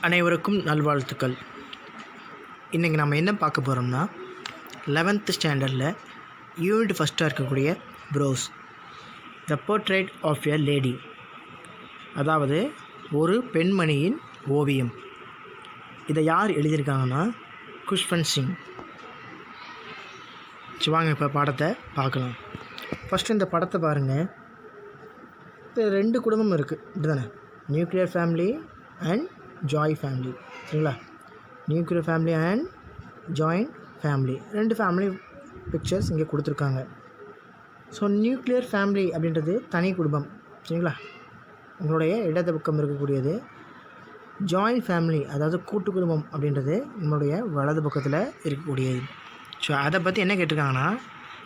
அனைவருக்கும் நல்வாழ்த்துக்கள். இன்றைக்கி நம்ம என்ன பார்க்க போகிறோம்னா 11th ஸ்டாண்டர்டில் யூனிட் ஃபஸ்ட்டாக இருக்கக்கூடிய prose the portrait of a lady, அதாவது ஒரு பெண்மணியின் ஓவியம். இதை யார் எழுதியிருக்காங்கன்னா குஷ்வந்த் சிங். வாங்க இப்போ படத்தை பார்க்கலாம். ஃபஸ்ட்டு இந்த படத்தை பாருங்கள். இப்போ 2 குடும்பம் இருக்குது, இப்படி தானே? நியூக்ளியர் ஃபேமிலி அண்ட் ஜாய் ஃபேமிலி, சரிங்களா? Nuclear family and joint family, 2 family pictures இங்கே கொடுத்துருக்காங்க. ஸோ நியூக்ளியர் ஃபேமிலி அப்படின்றது தனி குடும்பம், சரிங்களா? உங்களுடைய இடது பக்கம் இருக்கக்கூடியது. ஜாயிண்ட் ஃபேமிலி அதாவது கூட்டு குடும்பம் அப்படின்றது நம்மளுடைய வலது பக்கத்தில் இருக்கக்கூடியது. ஸோ அதை பற்றி என்ன கேட்டிருக்காங்கன்னா,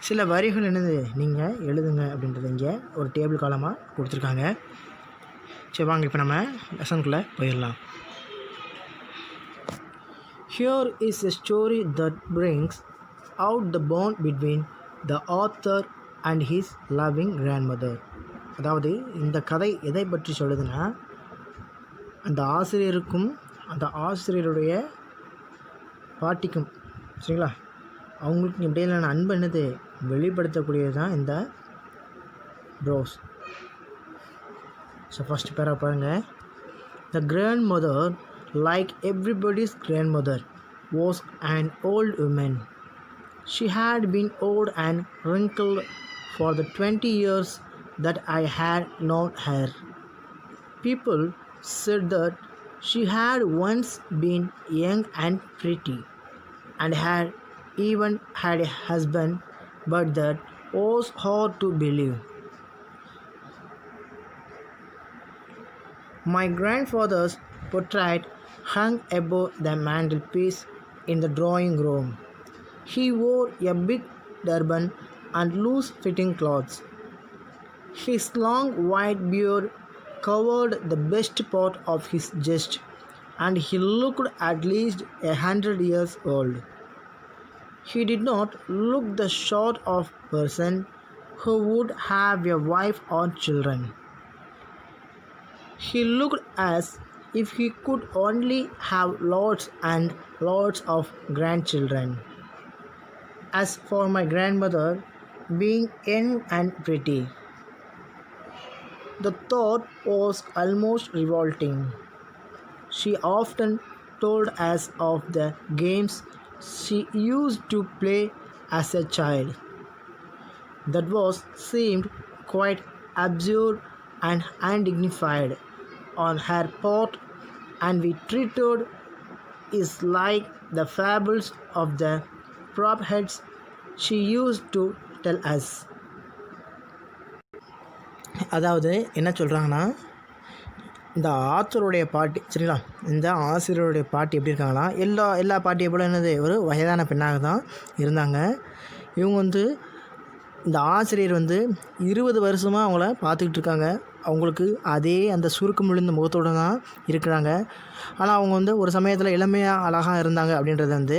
சில வரிகள் என்னது நீங்கள் எழுதுங்க அப்படின்றது இங்கே ஒரு டேபிள் காலமாக கொடுத்துருக்காங்க. சரி வாங்க இப்போ நம்ம லெசனுக்குள்ளே போயிடலாம். Here is a story that brings out the bond between the author and his loving grandmother. அதாவது இந்த கதை எதை பற்றி சொல்லுதுன்னா, அந்த ஆசிரியருக்கும் அந்த ஆசிரியருடைய பாட்டிக்கும், சரிங்களா, அவங்களுக்கு இடையிலான அன்பு என்னது வெளிப்படுத்தக்கூடியது தான் இந்த ப்ரோஸ். ஸோ ஃபஸ்ட் பேரா பாருங்கள். The grandmother, like everybody's grandmother, was an old woman. She had been old and wrinkled for the 20 years that I had known her. People said that she had once been young and pretty, and had even had a husband, but that was hard to believe. My grandfather's portrait hung above the mantelpiece in the drawing room. He wore a big turban and loose-fitting clothes. His long white beard covered the best part of his chest, and he looked at least 100 years old. He did not look the sort of person who would have a wife or children. He looked as if he could only have lots and lots of grandchildren. As for my grandmother, being young and pretty, the thought was almost revolting. She often told us of the games she used to play as a child. That was seemed quite absurd and undignified on her part, and we treated it like the fables of the prophecies she used to tell us. அதாவது என்ன சொல்கிறாங்கன்னா, இந்த ஆத்தருடைய பாட்டி, சரிங்களா, இந்த ஆசிரியருடைய பாட்டி எப்படி இருக்காங்கன்னா, எல்லா பாட்டியை போல என்னது ஒரு வயதான பெண்ணாக தான் இருந்தாங்க. இவங்க இந்த ஆசிரியர் 20 வருஷமாக அவங்கள பார்த்துக்கிட்டு இருக்காங்க. அவங்களுக்கு அதே அந்த சுருக்கம் விழுந்த முகத்தோடு தான் இருக்கிறாங்க. ஆனால் அவங்க ஒரு சமயத்தில் இளமையாக அழகாக இருந்தாங்க அப்படின்றது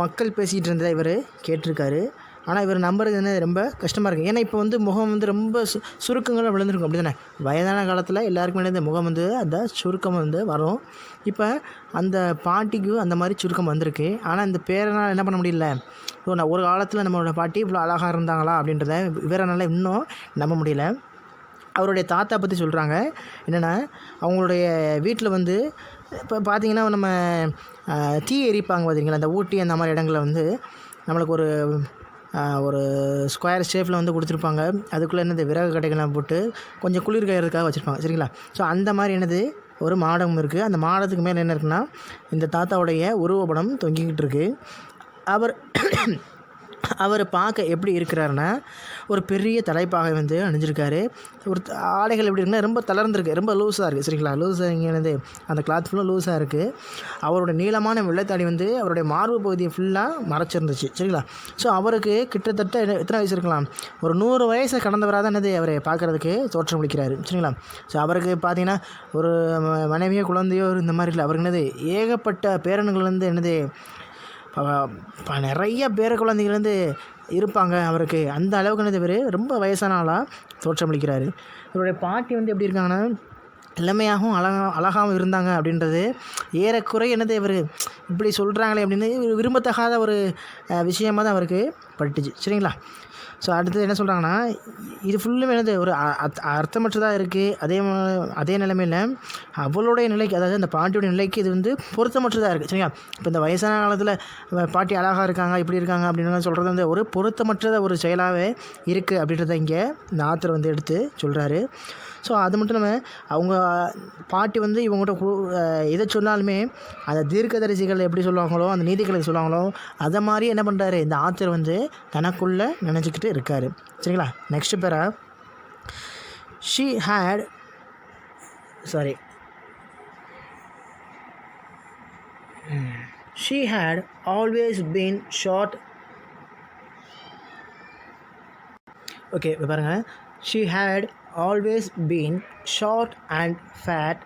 மக்கள் பேசிகிட்டு இருந்ததை இவர் கேட்டிருக்காரு. ஆனால் இவர் நம்புறது ரொம்ப கஷ்டமாக இருக்குது. ஏன்னா இப்போ முகம் ரொம்ப சுருக்கங்களாக விழுந்திருக்கும், அப்படி தானே? வயதான காலத்தில் எல்லாருக்குமே இந்த முகம் அந்த சுருக்கம் வரும். இப்போ அந்த பாட்டிக்கு அந்த மாதிரி சுருக்கம் வந்திருக்கு. ஆனால் இந்த பேரனால் என்ன பண்ண முடியல. ஒரு காலத்தில் நம்மளோட பாட்டி இவ்வளோ அழகாக இருந்தாங்களா அப்படின்றத இவரனால் இன்னும் நம்ப முடியல. அவருடைய தாத்தா பற்றி சொல்கிறாங்க. என்னென்னா, அவங்களுடைய வீட்டில் இப்போ பார்த்திங்கன்னா நம்ம தீ எரிப்பாங்க பார்த்தீங்களா, அந்த ஊட்டி அந்த மாதிரி இடங்களில் நம்மளுக்கு ஒரு ஸ்கொயர் ஷேப்பில் கொடுத்துருப்பாங்க. அதுக்குள்ளே விறகு கடைகள்லாம் போட்டு கொஞ்சம் குளிர் காயறதுக்காக வச்சுருப்பாங்க, சரிங்களா? ஸோ அந்த மாதிரி ஒரு மாடம் இருக்குது. அந்த மாடத்துக்கு மேலே என்ன இருக்குன்னா, இந்த தாத்தாவுடைய உருவப்படம் தொங்கிக்கிட்டு இருக்குது. அவர் பார்க்க எப்படி இருக்கிறாருன்னா, ஒரு பெரிய தலைப்பாகை அணிஞ்சிருக்காரு. ஒரு ஆடைகள் எப்படி இருக்குன்னா, ரொம்ப தளர்ந்துருக்கு, ரொம்ப லூஸாக இருக்குது, சரிங்களா? லூஸாக அந்த கிளாத் ஃபுல்லாக லூஸாக இருக்குது. அவரோட நீளமான வெள்ளைத்தாடி அவருடைய மார்பு பகுதியை ஃபுல்லாக மறைச்சிருந்துச்சு, சரிங்களா? ஸோ அவருக்கு கிட்டத்தட்ட எத்தனை வயசு இருக்கலாம், ஒரு 100 வயசை கடந்தவராக தான் அவரை பார்க்குறதுக்கு தோற்றம் அளிக்கிறாரு, சரிங்களா? ஸோ அவருக்கு பார்த்திங்கன்னா ஒரு மனைவியோ குழந்தையோ இந்த மாதிரி இல்லை. அவருக்கு ஏகப்பட்ட பேரன்கள் நிறைய பேர குழந்தைகள் இருப்பாங்க அவருக்கு. அந்த அளவுக்கு இவர் ரொம்ப வயசான ஆளாக தோற்றமளிக்கிறாரு. இவருடைய பாட்டி எப்படி இருக்காங்கன்னா, இளமையாகவும் அழகாகவும் இருந்தாங்க அப்படின்றது ஏறக்குறைய என்னது இவர் இப்படி சொல்கிறாங்களே அப்படின்னு விரும்பத்தகாத ஒரு விஷயமாக தான் அவருக்கு பட்டுச்சு. சரிங்களா? ஸோ அடுத்தது என்ன சொல்கிறாங்கன்னா, இது ஃபுல்லுமே என்னது ஒரு அர்த்தமற்றதாக இருக்குது. அதே நிலைமையில் அவளுடைய நிலைக்கு, அதாவது அந்த பாட்டியோடைய நிலைக்கு இது வந்து பொருத்தமற்றதாக இருக்குது. சரிங்களா? இப்போ இந்த வயசான காலத்தில் பாட்டி அழகாக இருக்காங்க, இப்படி இருக்காங்க அப்படின்னு சொல்கிறது வந்து ஒரு பொருத்தமற்றத ஒரு செயலாகவே இருக்குது அப்படின்றத இங்கே இந்த ஆத்தர் வந்து எடுத்து சொல்கிறாரு. ஸோ அது மட்டும் இல்லாமல் அவங்க பாட்டி வந்து இவங்ககிட்ட எதை சொன்னாலுமே அந்த தீர்க்கதரிசிகள் எப்படி சொல்லுவாங்களோ, அந்த நீதிகளுக்கு சொல்லுவாங்களோ, அதை மாதிரி என்ன பண்ணுறாரு இந்த ஆத்தர் வந்து தனக்குள்ளே நினச்சிக்கிட்டு இருக்கார். சரிங்களா? நெக்ஸ்ட் பேரா, she had always been short. Okay, இப்போ பாருங்கள். She had always been short and fat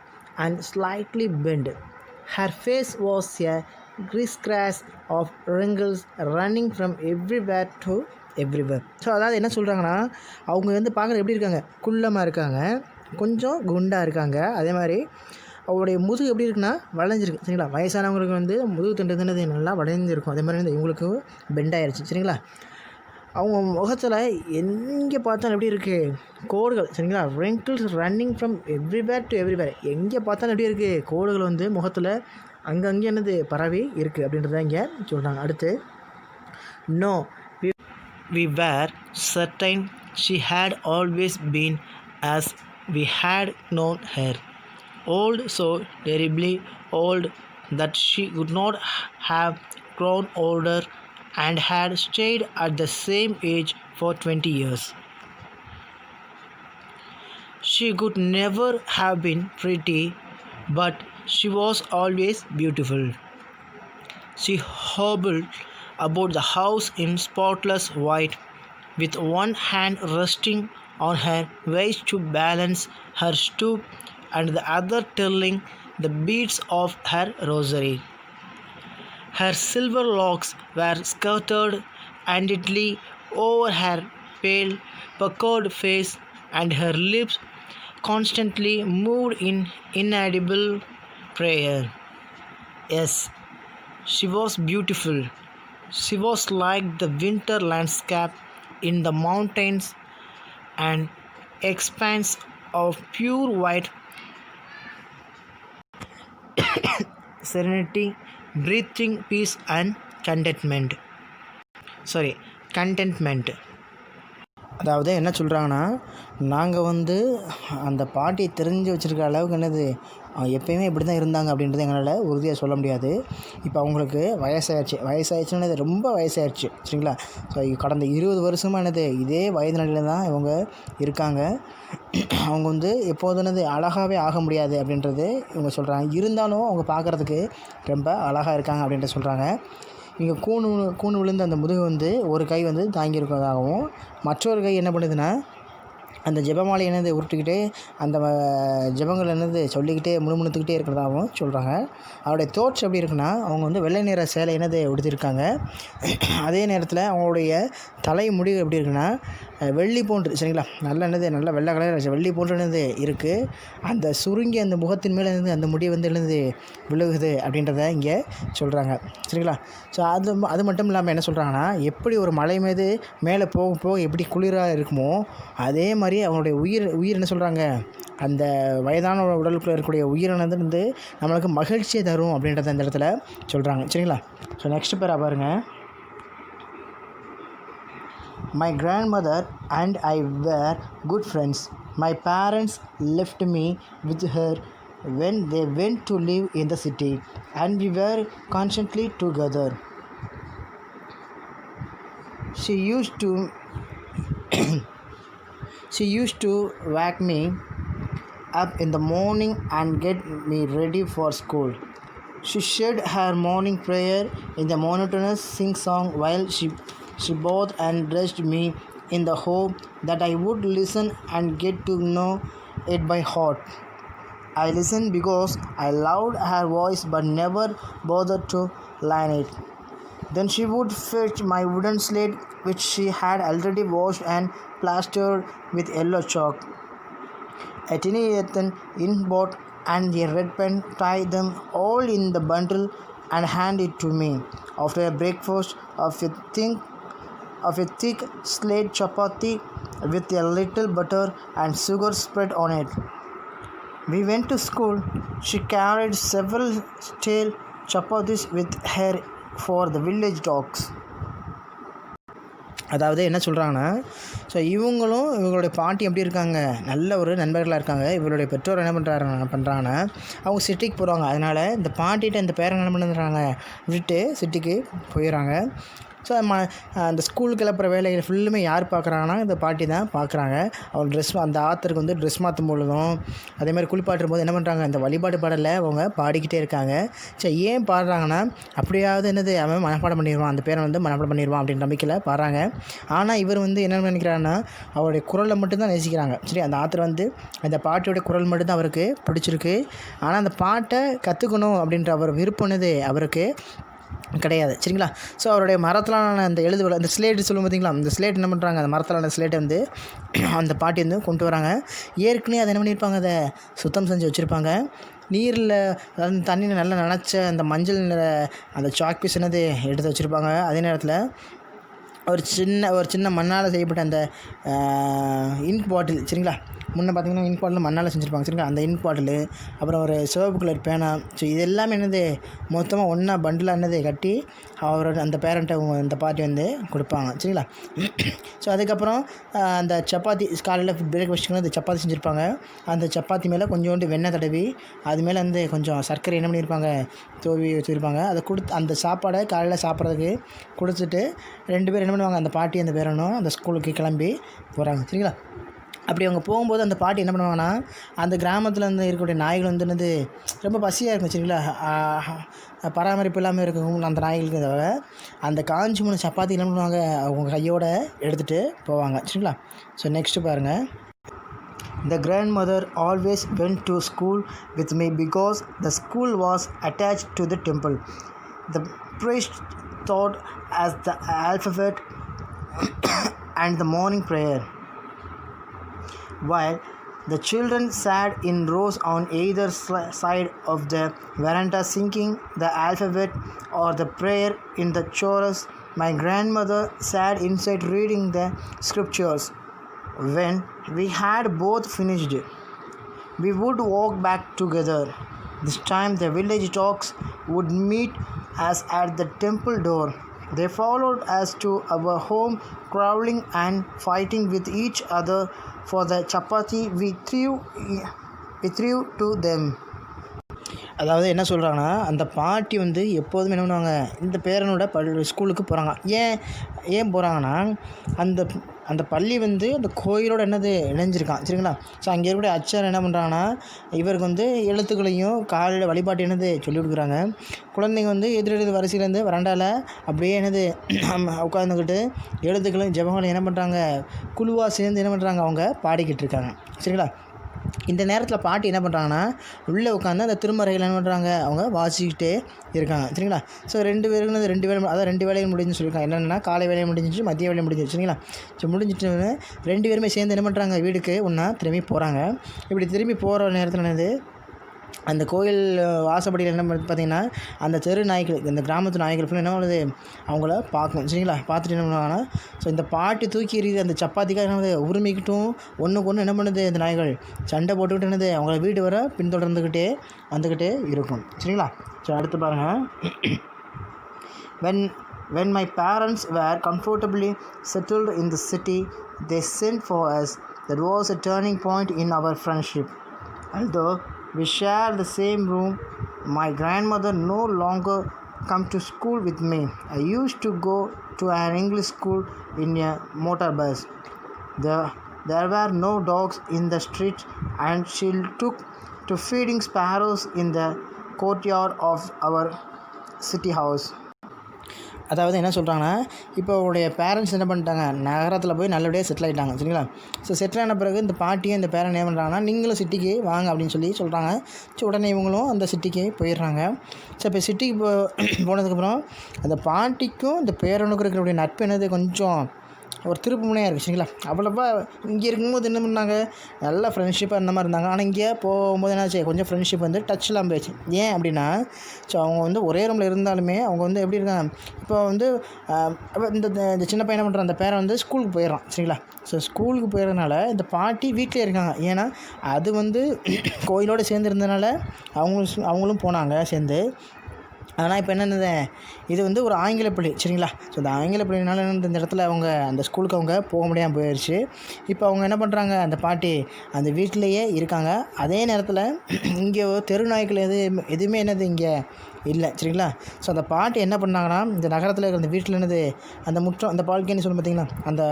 and slightly bent. Her face was a crisscross of wrinkles running from everywhere to everywhere. So அதாவது என்ன சொல்கிறாங்கன்னா, அவங்க வந்து பார்க்குறது எப்படி இருக்காங்க, குள்ளமாக இருக்காங்க, கொஞ்சம் குண்டாக இருக்காங்க. அதே மாதிரி அவருடைய முதுகு எப்படி இருக்குன்னா வளைஞ்சிருக்கு. சரிங்களா? வயசானவங்களுக்கு வந்து முதுகு தண்டுதுன்னது நல்லா வளைஞ்சிருக்கும். அதே மாதிரி வந்து இவங்களுக்கு பெண்ட் ஆயிடுச்சு. சரிங்களா? அவங்க முகத்தில் எங்கே பார்த்தாலும் எப்படி இருக்குது, கோடுகள். சரிங்களா? wrinkles running from everywhere to everywhere. எங்கே பார்த்தாலும் எப்படி இருக்குது, கோடுகள் வந்து முகத்தில் அங்கங்கே என்னது பரவி இருக்குது அப்படின்றத இங்கே சொல்கிறாங்க. அடுத்து, no we were certain she had always been as we had known her, old, so terribly old that she could not have grown older and had stayed at the same age for 20 years. She could never have been pretty, but she was always beautiful. She hobbled about the house in spotless white, with one hand resting on her waist to balance her stoop and the other telling the beads of her rosary. Her silver locks were scattered unneatly over her pale, puckered face, and her lips constantly moved in inaudible prayer. Yes, she was beautiful. She was like the winter landscape in the mountains, an expanse of pure white serenity, breathing peace and contentment. அதாவது என்ன சொல்கிறாங்கன்னா, நாங்கள் வந்து அந்த பாட்டியை தெரிஞ்சு வச்சுருக்க அளவுக்கு என்னது எப்போயுமே இப்படி தான் இருந்தாங்க அப்படின்றத எங்களால் உறுதியாக சொல்ல முடியாது. இப்போ அவங்களுக்கு வயசாகிடுச்சுன்னா இது ரொம்ப வயசாகிடுச்சு. சரிங்களா? ஸோ கடந்த 20 வருஷமாக என்னது இதே வயது நிலையில் தான் இவங்க இருக்காங்க. அவங்க வந்து எப்போதும் என்னது அழகாகவே ஆக முடியாது அப்படின்றது இவங்க சொல்கிறாங்க. இருந்தாலும் அவங்க பார்க்குறதுக்கு ரொம்ப அழகாக இருக்காங்க அப்படின்ட்டு சொல்கிறாங்க. இங்கே கூணு விழுந்த அந்த முதுகு வந்து ஒரு கை வந்து தாங்கியிருக்கிறதாகவும், மற்றொரு கை என்ன பண்ணுதுன்னா அந்த ஜெபமாலை என்னது உருட்டிக்கிட்டே அந்த ஜெபங்கள் என்னது சொல்லிக்கிட்டே முணுமுணுத்துக்கிட்டே இருக்கிறதாகவும் சொல்கிறாங்க. அவருடைய தோற்றம் எப்படி இருக்குன்னா, அவங்க வந்து வெள்ளை நிற சேலை என்னது உடுத்திருக்காங்க. அதே நேரத்தில் அவங்களுடைய தலை முடிவு எப்படி இருக்குன்னா வெள்ளி போன்று. சரிங்களா? நல்ல வெள்ளை கலர் வெள்ளி போன்று என்னது இருக்குது. அந்த சுருங்கி அந்த முகத்தின் மேலே இருந்து அந்த முடி வந்து என்னது விழுகுது அப்படின்றத இங்கே சொல்கிறாங்க. சரிங்களா? ஸோ அது மட்டும் இல்லாமல் என்ன சொல்கிறாங்கன்னா, எப்படி ஒரு மலை மீது மேலே போக எப்படி குளிராக இருக்குமோ அதே மாதிரி அவங்களுடைய உயிர் என்ன சொல்கிறாங்க, அந்த வயதான உடலுக்குள்ளே இருக்கக்கூடிய உயிரானது வந்து நம்மளுக்கு மகிழ்ச்சியை தரும் அப்படின்றத அந்த இடத்துல சொல்கிறாங்க. சரிங்களா? ஸோ நெக்ஸ்ட் பேரா பாருங்கள். My grandmother and I were good friends. My parents left me with her when they went to live in the city, and we were constantly together. She used to wake me up in the morning and get me ready for school. She said her morning prayer in the monotonous sing-song while she bathed and dressed me in the hope that I would listen and get to know it by heart. I listened because I loved her voice but never bothered to learn it. Then she would fetch my wooden slate, which she had already washed and plastered with yellow chalk. a tiny earthen ingot and a red pen, tie them all in the bundle and hand it to me. After a breakfast of a thick slate chapati with a little butter and sugar spread on it. We went to school. She carried several stale chapatis with her for the village dogs. அதாவது என்ன சொல்கிறாங்கன்னா, so இவங்களுடைய பாட்டி எப்படி இருக்காங்க, நல்ல ஒரு நண்பர்களாக இருக்காங்க. இவருடைய பெற்றோர் என்ன பண்ணுறாங்கன்னா அவங்க சிட்டிக்கு போகிறாங்க. அதனால் இந்த பாட்டிகிட்ட இந்த பேரன் என்ன பண்ணுறாங்க, விட்டு சிட்டிக்கு போயிடறாங்க. ஸோ அந்த ஸ்கூல் கிளப்புற வேலைகள் ஃபுல்லுமே யார் பார்க்குறாங்கன்னா இந்த பாட்டி தான் பார்க்குறாங்க. அவர் அந்த ஆத்தருக்கு வந்து ட்ரெஸ் மாற்றும் பொழுதும் அதேமாதிரி குளிப்பாட்டும் போது என்ன பண்ணுறாங்க, இந்த வழிபாடு பாடலை அவங்க பாடிக்கிட்டே இருக்காங்க. சரி, ஏன் பாடுறாங்கன்னா அப்படியாவது என்னது அவன் மனப்பாடம் பண்ணிடுவான், அந்த பேரை வந்து மனப்பாடம் பண்ணிடுவான் அப்படின்னு நம்பிக்கையில் பாடுறாங்க. ஆனால் இவர் வந்து என்ன நினைக்கிறாருன்னா அவருடைய குரலை மட்டும்தான் நேசிக்கிறாங்க. சரி, அந்த ஆத்தர் வந்து அந்த பாட்டியோடைய குரல் மட்டும்தான் அவருக்கு பிடிச்சிருக்கு. ஆனால் அந்த பாட்டை கற்றுக்கணும் அப்படின்ற அவர் விருப்பம் என்னது அவருக்கு கிடையாது. சரிங்களா? ஸோ அவருடைய மரத்திலான அந்த அந்த ஸ்லேட்டு சொல்லும் பார்த்தீங்களா, அந்த ஸ்லேட் என்ன பண்ணுறாங்க, அந்த மரத்திலான ஸ்லேட்டை வந்து அந்த பாட்டி வந்து கொண்டு வராங்க. ஏற்கனவே அதை என்ன பண்ணியிருப்பாங்க, அதை சுத்தம் செஞ்சு வச்சுருப்பாங்க. நீரில் அதாவது தண்ணியில் நல்லா நனைச்ச அந்த மஞ்சள் நிற அந்த சாக் பீஸ் என்னது எடுத்து வச்சுருப்பாங்க. அதே நேரத்தில் ஒரு சின்ன மண்ணால் செய்யப்பட்ட அந்த இங்க் பாட்டில். சரிங்களா? முன்னே பார்த்திங்கன்னா இங்க் பாட்டில் மண்ணால் செஞ்சுருப்பாங்க. சரிங்களா? அந்த இங்க் பாட்டிலு, அப்புறம் ஒரு சிவப்பு கலர் பேனா. ஸோ இது எல்லாமே என்னது மொத்தமாக ஒன்றா பண்டிலாக என்னது கட்டி அவரோட அந்த பேரண்ட்டை அந்த பாட்டி வந்து கொடுப்பாங்க. சரிங்களா? ஸோ அதுக்கப்புறம் அந்த சப்பாத்தி காலையில் பிரேக்ஃபாஸ்ட்டுக்கு அந்த சப்பாத்தி செஞ்சுருப்பாங்க. அந்த சப்பாத்தி மேலே கொஞ்சோண்டு வெண்ணெய் தடவி அது மேலே வந்து கொஞ்சம் சர்க்கரை என்ன பண்ணியிருப்பாங்க, தூவி வச்சுருப்பாங்க. அதை அந்த சாப்பாடை காலையில் சாப்பிட்றதுக்கு கொடுத்துட்டு 2 பேர் என்ன பண்ணுவாங்க, அந்த பாட்டி அந்த பேரனும் அந்த ஸ்கூலுக்கு கிளம்பி போகிறாங்க. சரிங்களா? அப்படி அவங்க போகும்போது அந்த பாட்டி என்ன பண்ணுவாங்கன்னா, அந்த கிராமத்தில் வந்து இருக்கக்கூடிய நாய்கள் வந்து என்னது ரொம்ப பசியாக இருக்கும். சரிங்களா? பராமரிப்பு இல்லாமல் இருக்கும் அந்த நாய்களுக்கு தவிர அந்த காஞ்சி 3 சப்பாத்தி என்ன பண்ணுவாங்க, அவங்க கையோடு எடுத்துகிட்டு போவாங்க. சரிங்களா? ஸோ நெக்ஸ்ட்டு பாருங்கள். The grandmother always went to school with me because the school was attached to the temple. The priest taught us the alphabet and the morning prayer, while the children sat in rows on either side of the veranda singing the alphabet or the prayer in the chorus. My grandmother sat inside reading the scriptures. When we had both finished, we would walk back together. This time the village dogs would meet us at the temple door. They followed us to our home, growling and fighting with each other for the chapati we threw to them. அதாவது என்ன சொல்கிறாங்கன்னா, அந்த பாட்டி வந்து எப்போதுமே என்ன பண்ணுவாங்க, இந்த பேரனோட ஸ்கூலுக்கு போகிறாங்க. ஏன் போகிறாங்கன்னா, அந்த பள்ளி வந்து அந்த கோயிலோட என்னது இணைஞ்சிருக்கான். சரிங்களா? ஸோ அங்கே இருக்கக்கூடிய அச்சார் என்ன பண்ணுறாங்கன்னா, இவருக்கு வந்து எழுத்துக்களையும் காலையில் வழிபாட்டு என்னது சொல்லிக் கொடுக்குறாங்க. குழந்தைங்க வந்து எதிரெடுத்து வரிசையிலேருந்து வராண்டாவில் அப்படியே என்னது உட்காந்துக்கிட்டு எழுத்துக்களையும் ஜெபங்களையும் என்ன பண்ணுறாங்க, குழுவாக சேர்ந்து என்ன பண்ணுறாங்க, அவங்க பாடிக்கிட்டு இருக்காங்க. சரிங்களா? இந்த நேரத்தில் பாட்டி என்ன பண்ணுறாங்கன்னா, உள்ளே உட்காந்து அந்த திருமறைகள் என்ன பண்ணுறாங்க, அவங்க வாசிக்கிட்டே இருக்காங்க. சரிங்களா? ஸோ 2 வேலை, அதான் 2 வேலைகள் முடிஞ்சுன்னு சொல்லியிருக்காங்க. என்னென்னா காலை வேலையை முடிஞ்சிச்சு, மதிய வேலையை முடிஞ்சிச்சு. சரிங்களா? ஸோ முடிஞ்சிட்டு 2 பேருமே சேர்ந்து என்ன பண்ணுறாங்க, வீட்டுக்கு ஒன்றா திரும்பி போகிறாங்க. இப்படி திரும்பி போகிற நேரத்தில் என்னது, அந்த கோயில் வாசப்படியில் என்ன பார்த்திங்கன்னா, அந்த தெரு நாய்கள், இந்த கிராமத்து நாய்கள் ஃபுல்லாக என்ன பண்ணுது, அவங்கள பார்க்கும். சரிங்களா? பார்த்துட்டு என்ன பண்ணுவாங்கன்னா, ஸோ இந்த பாட்டி தூக்கி எறிகிற அந்த சப்பாத்திக்காக என்ன உரிமைக்கிட்டும் ஒன்றுக்கு ஒன்று என்ன பண்ணுது, இந்த நாய்கள் சண்டை போட்டுக்கிட்டு என்னது அவங்கள வீடு வர வந்துக்கிட்டே இருக்கும். சரிங்களா? ஸோ அடுத்து பாருங்கள். When my parents were comfortably settled in the city, they sent for us. That was a turning point in our friendship. Although we shared the same room, my grandmother no longer come to school with me. I used to go to an English school in a motor bus. There were no dogs in the streets, and she took to feeding sparrows in the courtyard of our city house. அதாவது என்ன சொல்கிறாங்கன்னா, இப்போ அவருடைய parents என்ன பண்ணிட்டாங்க, நகரத்தில் போய் நல்லபடியாக செட்டில் ஆகிட்டாங்க. சரிங்களா? ஸோ செட்டில் ஆன பிறகு இந்த பாட்டியும் இந்த பேரன் என்ன பண்ணுறாங்கன்னா, நீங்களும் சிட்டிக்கு வாங்க அப்படின்னு சொல்கிறாங்க. ஸோ உடனே இவங்களும் அந்த சிட்டிக்கு போயிடுறாங்க. ஸோ இப்போ சிட்டிக்கு போனதுக்கப்புறம் அந்த பாட்டிக்கும் இந்த பேரனுக்கும் இருக்கக்கூடிய நட்பு என்னது கொஞ்சம் ஒரு திருப்பு முனையாக இருக்குது சரிங்களா. அவ்வளோவா இங்கே இருக்கும்போது என்ன பண்ணாங்க, நல்ல ஃப்ரெண்ட்ஷிப்பாக இந்த மாதிரி இருந்தாங்க. ஆனால் இங்கே போகும்போது என்னாச்சு, கொஞ்சம் ஃப்ரெண்ட்ஷிப் வந்து டச் இல்லாமல் போயிடுச்சு. ஏன் அப்படின்னா, ஸோ அவங்க வந்து ஒரே ரூமில் இருந்தாலுமே அவங்க வந்து எப்படி இருக்காங்க, இப்போ வந்து இந்த சின்ன பையனை பண்ணுற அந்த பேரை வந்து ஸ்கூலுக்கு போயிடறான் சரிங்களா. ஸோ ஸ்கூலுக்கு போயிடறதுனால இந்த பாட்டி வீட்டிலே இருக்காங்க. ஏன்னா அது வந்து கோயிலோடு சேர்ந்து இருந்ததுனால அவங்களும் போனாங்க சேர்ந்து. ஆனால் இப்போ என்னென்னது, இது வந்து ஒரு ஆங்கில பள்ளி சரிங்களா. ஸோ இந்த ஆங்கில பள்ளினால இந்த இடத்துல அவங்க அந்த ஸ்கூலுக்கு அவங்க போக முடியாமல் போயிடுச்சு. இப்போ அவங்க என்ன பண்ணுறாங்க, அந்த பாட்டி அந்த வீட்டிலையே இருக்காங்க. அதே நேரத்தில் இங்கே தெரு நாய்க்கள் எதுவுமே என்னது இங்கே இல்லை சரிங்களா. ஸோ அந்த பாட்டி என்ன பண்ணாங்கன்னா, இந்த நகரத்தில் இருக்கிற அந்த வீட்டில் என்னது அந்த முற்றம், அந்த பால்கனி சொல்லணும் பார்த்தீங்களா, அந்த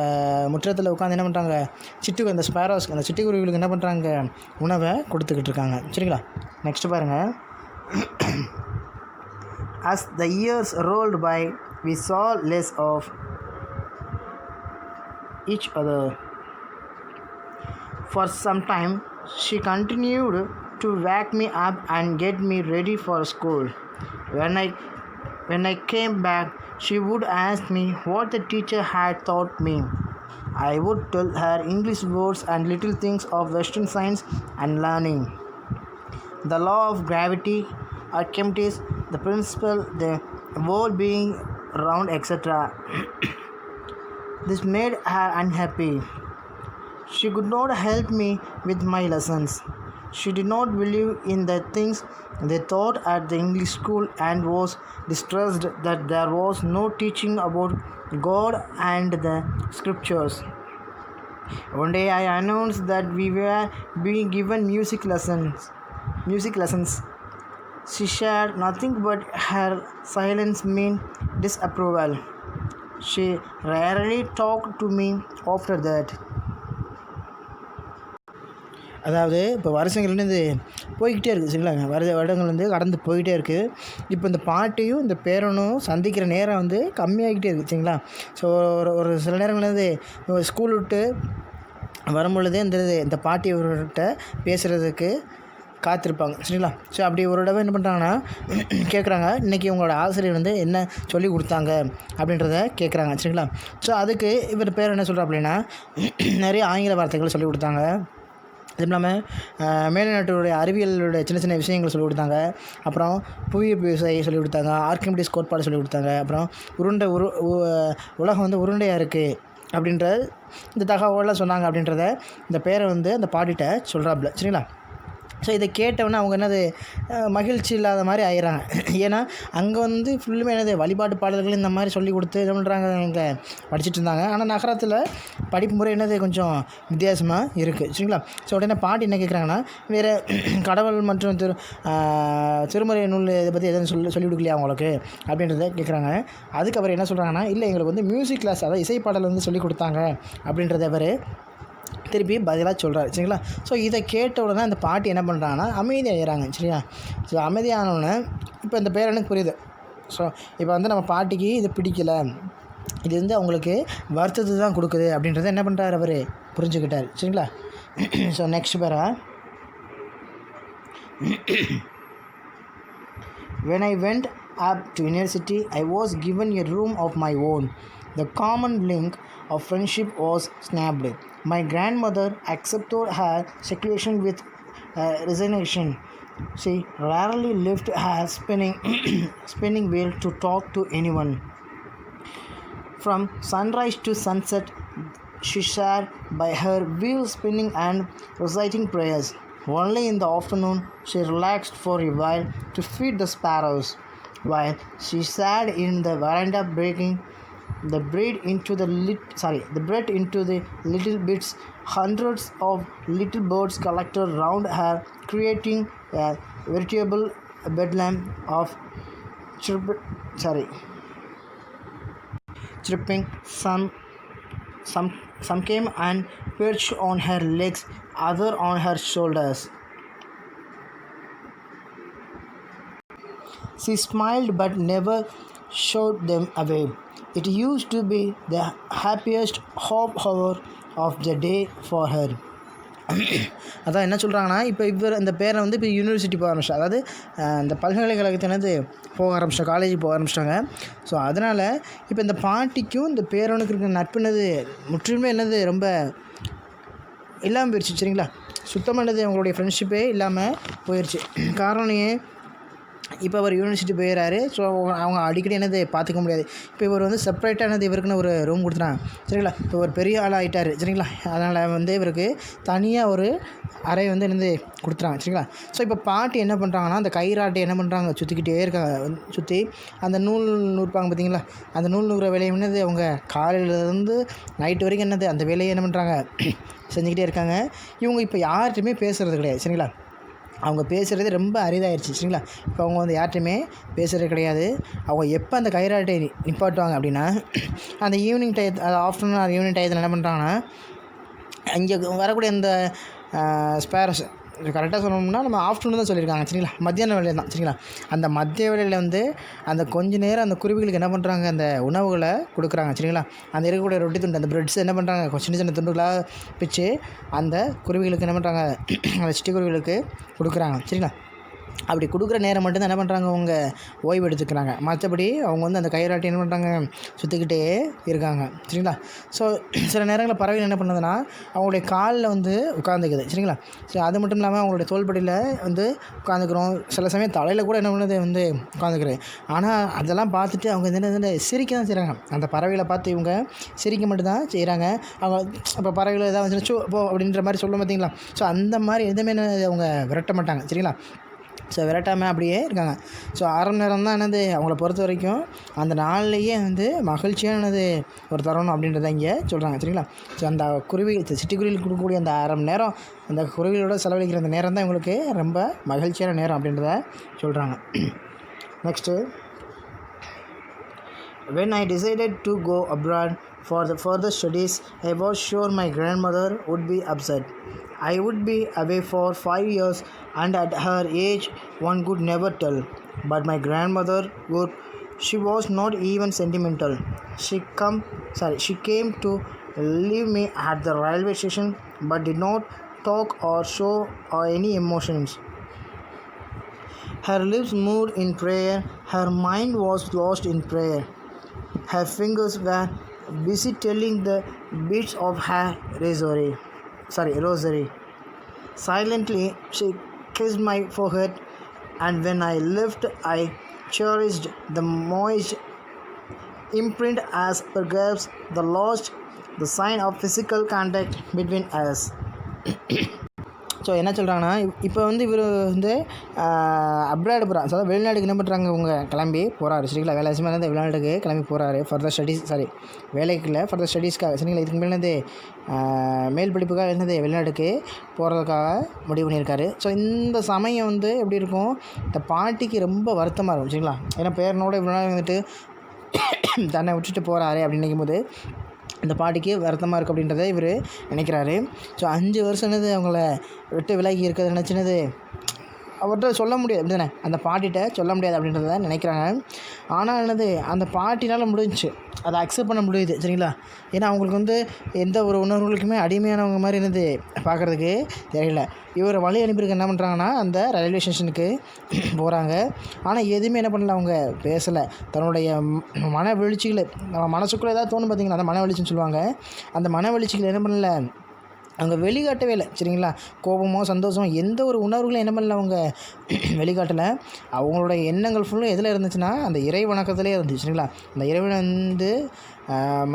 முற்றத்தில் உட்காந்து என்ன பண்ணுறாங்க, அந்த ஸ்பேரோஸ், அந்த சிட்டுக்குருவிகளுக்கு என்ன பண்ணுறாங்க, உணவை கொடுத்துக்கிட்டு இருக்காங்க சரிங்களா. நெக்ஸ்ட்டு பாருங்கள். As the years rolled by, we saw less of each other. For some time, she continued to wake me up and get me ready for school. When I came back, she would ask me what the teacher had taught me. I would tell her English words and little things of Western science and learning. The law of gravity, Archimedes, the principle, the world being round, etc. This made her unhappy. She could not help me with my lessons. She did not believe in the things they taught at the English school and was distressed that there was no teaching about God and the scriptures. One day I announced that we were being given music lessons. She shared nothing but her silence meant disapproval. She rarely talked to me after that. அதாவது இப்போ வருஷங்கள் வந்து போய்கிட்டே இருக்குது சரிங்களா. வருடங்கள் வந்து கடந்து போய்கிட்டே இருக்குது. இப்போ இந்த பாட்டியும் இந்த பேரனும் சந்திக்கிற நேரம் வந்து கம்மியாகிட்டே இருக்குது சரிங்களா. ஸோ ஒரு சில நேரங்கள் வந்து ஸ்கூல் விட்டு வரும்பொழுதே இந்த பாட்டி இவர்கிட்ட பேசுகிறதுக்கு காத்திருப்பாங்க சரிங்களா. ஸோ அப்படி ஒரு தடவை என்ன பண்ணுறாங்கன்னா கேட்குறாங்க, இன்றைக்கி உங்களோட ஆசிரியர் வந்து என்ன சொல்லி கொடுத்தாங்க அப்படின்றத கேட்குறாங்க சரிங்களா. ஸோ அதுக்கு இவர் பேர் என்ன சொல்கிறா அப்படின்னா, நிறைய ஆங்கில வார்த்தைகள் சொல்லிக் கொடுத்தாங்க. அதுவும் இல்லாமல் மேல்நாட்டுடைய அறிவியலுடைய சின்ன சின்ன விஷயங்கள் சொல்லிக் கொடுத்தாங்க. அப்புறம் புவியீர்ப்பு விசை சொல்லிக் கொடுத்தாங்க. ஆர்க்கிமிடிஸ் கோட்பாடு சொல்லிக் கொடுத்தாங்க. அப்புறம் உலகம் வந்து உருண்டையாக இருக்குது அப்படின்ற இந்த தகவலாம் சொன்னாங்க அப்படின்றத இந்த பேரை வந்து அந்த பாட்டிகிட்ட சொல்கிறாப்புல சரிங்களா. ஸோ இதை கேட்டவுடனே அவங்க என்னது மகிழ்ச்சி இல்லாத மாதிரி ஆயிடுறாங்க. ஏன்னா அங்கே வந்து ஃபுல்லுமே என்னது வழிபாட்டு பாடல்கள் இந்த மாதிரி சொல்லி கொடுத்து என்ன பண்ணுறாங்க, இங்கே படிச்சுட்டு இருந்தாங்க. ஆனால் நகரத்தில் படிப்பு முறை என்னது கொஞ்சம் வித்தியாசமாக இருக்குது சரிங்களா. ஸோ உடனே பாட்டி என்ன கேட்குறாங்கன்னா, வேறு கடவுள் மற்றும் திருமறை நூல் இதை பற்றி எதுவும் சொல்லிக் கொடுக்கலையா அவங்களுக்கு அப்படின்றத கேட்குறாங்க. அதுக்கு அவர் என்ன சொல்கிறாங்கன்னா, இல்லை எங்களுக்கு வந்து மியூசிக் கிளாஸ், அதாவது இசைப்பாடல் வந்து சொல்லிக் கொடுத்தாங்க அப்படின்றத அவர் திருப்பி பதிலாக சொல்கிறாரு சரிங்களா. ஸோ இதை கேட்ட உடனே அந்த பாட்டி என்ன பண்ணுறாங்கன்னா அமைதியாகிறாங்க சரியா. ஸோ அமைதியானவுடனே இப்போ இந்த பேர் எனக்கு புரியுது. ஸோ இப்போ வந்து நம்ம பாட்டிக்கு இது பிடிக்கலை, இது வந்து அவங்களுக்கு வருத்தத்தை தான் கொடுக்குது அப்படின்றத என்ன பண்ணுறாரு அவர் புரிஞ்சுக்கிட்டார் சரிங்களா. ஸோ நெக்ஸ்ட் பேரா, when I went up to university, I was given a room of my own. The common link of friendship was snapped. My grandmother accepted her situation with resignation. She rarely left her spinning wheel to talk to anyone. From sunrise to sunset, she sat by her wheel spinning and reciting prayers. Only in the afternoon, she relaxed for a while to feed the sparrows, while she sat in the veranda breaking the bread into the little bits. Hundreds of little birds collected round her, creating a veritable bedlam of chirping. Some came and perched on her legs, other on her shoulders. She smiled but never showed them away. It used to be the happiest half hour of the day for her. அதான் என்ன சொல்கிறாங்கன்னா, இப்போ இந்த பேரை வந்து இப்போ university போக ஆரம்பிச்சிட்டா, அதாவது இந்த பல்கலைக்கழகத்தை என்னது போக ஆரம்பிச்சிட்டா, காலேஜுக்கு போக ஆரம்பிச்சிட்டாங்க. ஸோ அதனால் இப்போ இந்த பாட்டிக்கும் இந்த பேரனுக்கு இருக்கிற நட்புனது முற்றிலுமே என்னது ரொம்ப இல்லாமல் போயிடுச்சு. சரிங்களா, சுத்தமாக என்னது அவங்களுடைய ஃப்ரெண்ட்ஷிப்பே இல்லாமல் போயிடுச்சு. காரணம் ஏன்? இப்போ அவர் யூனிவர்சிட்டி போயிடறாரு. ஸோ அவங்க அடிக்கடி என்னது பார்த்துக்க முடியாது. இப்போ இவர் வந்து செப்பரேட்டாக என்னது இவருக்குன்னு ஒரு ரூம் கொடுத்துட்டாங்க. சரிங்களா, இப்போ ஒரு பெரிய ஆளாக ஆகிட்டார். சரிங்களா, அதனால் வந்து இவருக்கு தனியாக ஒரு அறை வந்து என்னது கொடுத்துட்டாங்க. சரிங்களா, ஸோ இப்போ பாட்டி என்ன பண்ணுறாங்கன்னா, அந்த கயிறாட்டை என்ன பண்ணுறாங்க, சுற்றிக்கிட்டே இருக்காங்க. சுற்றி அந்த நூல் நூற்பாங்க பார்த்தீங்களா, அந்த நூல் நூறுற வேலையை என்னது அவங்க காலையிலேருந்து நைட்டு வரைக்கும் என்னது அந்த வேலையை என்ன பண்ணுறாங்க, செஞ்சுக்கிட்டே இருக்காங்க. இவங்க இப்போ யார்கிட்டையுமே பேசுகிறது கிடையாது. சரிங்களா, அவங்க பேசுகிறது ரொம்ப அரிதாகிடுச்சு. சரிங்களா, இப்போ அவங்க வந்து யார்கிட்டையுமே பேசுகிறது கிடையாது. அவங்க எப்போ அந்த கயிறாட்டை நிப்பாட்டுவாங்க அப்படின்னா, அந்த ஈவினிங் அது ஆஃப்டர்நூன் ஆர் ஈவினிங் டயத்தில் என்ன பண்ணுறாங்கன்னா, இங்கே வரக்கூடிய இந்த ஸ்பேரஸ் கரெக்டாக சொல்லணும்னா நம்ம ஆஃப்டர்நூன் தான் சொல்லியிருக்காங்க. சரிங்களா, மத்தியான வேலையில் தான். சரிங்களா, அந்த மதிய வேலையில் வந்து அந்த கொஞ்ச நேரம் அந்த குருவிகளுக்கு என்ன பண்ணுறாங்க, அந்த உணவுகளை கொடுக்குறாங்க. சரிங்களா, அந்த இருக்கக்கூடிய ரொட்டி துண்டு, அந்த ப்ரெட்ஸ் என்ன பண்ணுறாங்க, சின்ன சின்ன துண்டுகளாக பிச்சு அந்த குருவிகளுக்கு என்ன பண்ணுறாங்க, அந்த சிட்டி குருவிகளுக்கு கொடுக்குறாங்க. சரிங்களா, அப்படி கொடுக்குற நேரம் மட்டும்தான் என்ன பண்ணுறாங்க, அவங்க ஓய்வு எடுத்துக்கிறாங்க. மற்றபடி அவங்க வந்து அந்த கயிறாட்டி என்ன பண்ணுறாங்க, சுற்றிக்கிட்டே இருக்காங்க. சரிங்களா, ஸோ சில நேரங்களில் பறவைகள் என்ன பண்ணுதுன்னா, அவங்களுடைய காலில் வந்து உட்காந்துக்குது. சரிங்களா, ஸோ அது மட்டும் இல்லாமல் அவங்களுடைய தோள்படியில் வந்து உட்காந்துக்கிறோம். சில சமயம் தலையில் கூட என்ன பண்ணுது வந்து உட்காந்துக்கிறேன். ஆனால் அதெல்லாம் பார்த்துட்டு அவங்க என்ன சிரிக்க தான் செய்கிறாங்க. அந்த பறவைகளை பார்த்து இவங்க சிரிக்க மட்டும்தான் செய்கிறாங்க. அவங்க இப்போ பறவைகள் எதாவது வந்துச்சுன்னா போ அப்படின்ற மாதிரி சொல்ல பார்த்தீங்களா. ஸோ அந்த மாதிரி எதுவுமே அவங்க விரட்ட மாட்டாங்க. சரிங்களா, ஸோ விரட்டாமல் அப்படியே இருக்காங்க. ஸோ அரை மணி நேரம் தான் என்னது அவங்கள பொறுத்த வரைக்கும் அந்த நாள்லேயே வந்து மகிழ்ச்சியானது ஒரு தருணம் அப்படின்றத இங்கே சொல்கிறாங்க. சரிங்களா, ஸோ அந்த சிட்டுக்குருவிகளுக்கு கொடுக்கக்கூடிய அந்த அரை மணி நேரம் அந்த குருவிகளோட செலவழிக்கிற அந்த நேரம் தான் இவங்களுக்கு ரொம்ப மகிழ்ச்சியான நேரம் அப்படின்றத சொல்கிறாங்க. Next, when I decided to go abroad for the further studies, I was sure my grandmother would be upset. I would be away for 5 years, and at her age one could never tell. But my grandmother would. She was not even sentimental. She came to leave me at the railway station, but did not talk or show any emotions. Her lips moved in prayer. Her mind was lost in prayer. Her fingers were busy telling the beats of her rosary. Silently, she kissed my forehead, and when I left, I cherished the moist imprint as perhaps the sign of physical contact between us. So என்ன சொல்கிறாங்கன்னா, இப்போ வந்து இவர் வந்து abroad போகிறார். அதாவது வெளிநாட்டுக்கு என்ன பண்ணுறாங்க, அவங்க கிளம்பி போகிறாரு. சரிங்களா, வேலை விஷயமா இருந்து வெளிநாட்டுக்கு கிளம்பி போகிறாரு. ஃபர்தர் ஸ்டடீஸ் வேலைக்கு இல்லை, ஃபர்தர் ஸ்டடீஸ்க்காக. சரிங்களா, இதுக்கு மேலே என்னது மேல் படிப்புக்காக என்னது வெளிநாட்டுக்கு போகிறதுக்காக முடிவு பண்ணியிருக்காரு. ஸோ இந்த சமயம் வந்து எப்படி இருக்கும், இந்த பாட்டிக்கு ரொம்ப வருத்தமாக இருக்கும். சரிங்களா, ஏன்னா பேரனோட இவ்வளோ நாள் வந்துட்டு தன்னை விட்டுட்டு போகிறாரு அப்படின்னு நினைக்கும்போது இந்த பாட்டிக்கு வருத்தமாக இருக்குது அப்படின்றத இவர் நினைக்கிறாரு. ஸோ 5 வருஷம் என்னது அவங்கள விட்டு விலகி இருக்கிறது நினச்சினது அவர்கிட்ட சொல்ல முடியாது அப்படி தானே, அந்த பாட்டிகிட்ட சொல்ல முடியாது அப்படின்றத நினைக்கிறாங்க. ஆனால் என்னது அந்த பாட்டினால் முடிஞ்சிச்சு, அதை அக்செப்ட் பண்ண முடியுது. சரிங்களா, ஏன்னா அவங்களுக்கு வந்து எந்த ஒரு உணர்வுகளுக்குமே அடிமையானவங்க மாதிரி என்னது பார்க்குறதுக்கு தெரியல. இவரை வழி அனுப்பியிருக்க என்ன பண்ணுறாங்கன்னா, அந்த ரயில்வே ஸ்டேஷனுக்கு போகிறாங்க. ஆனால் எதுவுமே என்ன பண்ணல, அவங்க பேசலை. தன்னுடைய மன வெளிச்சிகளை நம்ம மனசுக்குள்ளே ஏதாவது தோணும் பார்த்தீங்களா, அந்த மன வெளிச்சின்னு சொல்லுவாங்க. அந்த மன வெளிச்சிகளை என்ன பண்ணல, அவங்க வெளிக்காட்டவே இல்லை. சரிங்களா, கோபமோ சந்தோஷமோ எந்த ஒரு உணர்வுகளும் என்ன பண்ணல, அவங்க வெளிக்காட்டலை. அவங்களோட எண்ணங்கள் ஃபுல்லும் எதில் இருந்துச்சுன்னா, அந்த இறை வணக்கத்திலே இருந்துச்சு. சரிங்களா, அந்த இறைவனை வந்து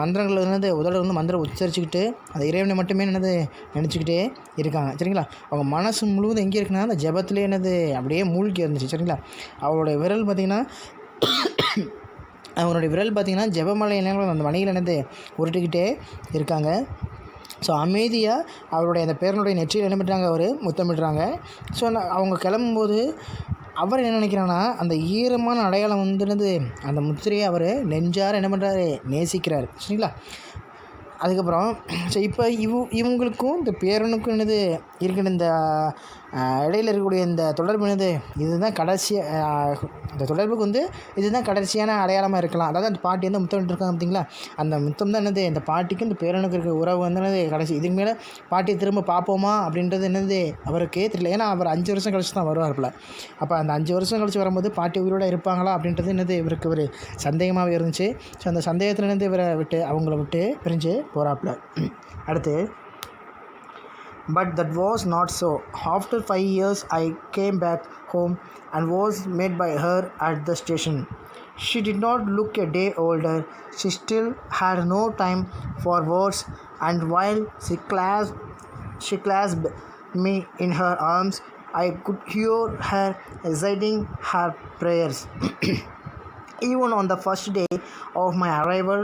மந்திரங்கள் என்னது உதட வந்து மந்திரம் உச்சரிச்சுக்கிட்டு அந்த இறைவனை மட்டுமே என்னது நினச்சிக்கிட்டே இருக்காங்க. சரிங்களா, அவங்க மனசு முழுவதும் எங்கே இருக்குன்னா, அந்த ஜபத்திலே என்னது அப்படியே மூழ்கி இருந்துச்சு. சரிங்களா, அவங்களுடைய விரல் பார்த்திங்கன்னா ஜபமலை எண்ணங்களும் அந்த மணிகள் என்னது உருட்டிக்கிட்டே இருக்காங்க. ஸோ அமைதியாக அவருடைய அந்த பேரனுடைய நெற்றியில் என்ன பண்ணுறாங்க, அவர் முத்தமிடுறாங்க. ஸோ அவங்க கிளம்பும்போது அவர் என்ன நினைக்கிறாங்கன்னா, அந்த ஈரமான அடையாளம் வந்துனது அந்த முத்திரையை அவர் நெஞ்சார என்ன பண்ணுறாரு, நேசிக்கிறார். சரிங்களா, அதுக்கப்புறம் ஸோ இப்போ இவங்களுக்கும் இந்த பேரனுக்கும் என்னது இருக்கின்ற இந்த இடையில் இருக்கக்கூடிய இந்த தொடர்பு என்னது, இதுதான் கடைசி இந்த தொடர்புக்கு வந்து இதுதான் கடைசியான அடையாளமாக இருக்கலாம். அதாவது அந்த பாட்டி வந்து முத்தமிட்டு இருக்காங்க பார்த்தீங்களா, அந்த முத்தம் தான் என்னது, இந்த பாட்டிக்கும் இந்த பேரனுக்கு இருக்கிற உறவு வந்து என்னது கடைசி. இதுக்கு மேலே பாட்டியை திரும்ப பார்ப்போமா அப்படின்றது என்னது அவருக்கே தெரியல. ஏன்னா அவர் 5 வருஷம் கழிச்சு தான் வருவார்ல. அப்போ அந்த 5 வருஷம் கழிச்சு வரும்போது பாட்டி உயிரோடு இருப்பாங்களா அப்படின்றது என்னது இவருக்கு ஒரு சந்தேகமாகவே இருந்துச்சு. ஸோ அந்த சந்தேகத்தில் இருந்து இவரை விட்டு அவங்கள விட்டு பிரிஞ்சு போகிறாப்புல. அடுத்து, but that was not so. After 5 years I came back home and was met by her at the station. She did not look a day older. She still had no time for words, and while she clasped me in her arms, I could hear her reciting her prayers. Even on the first day of my arrival,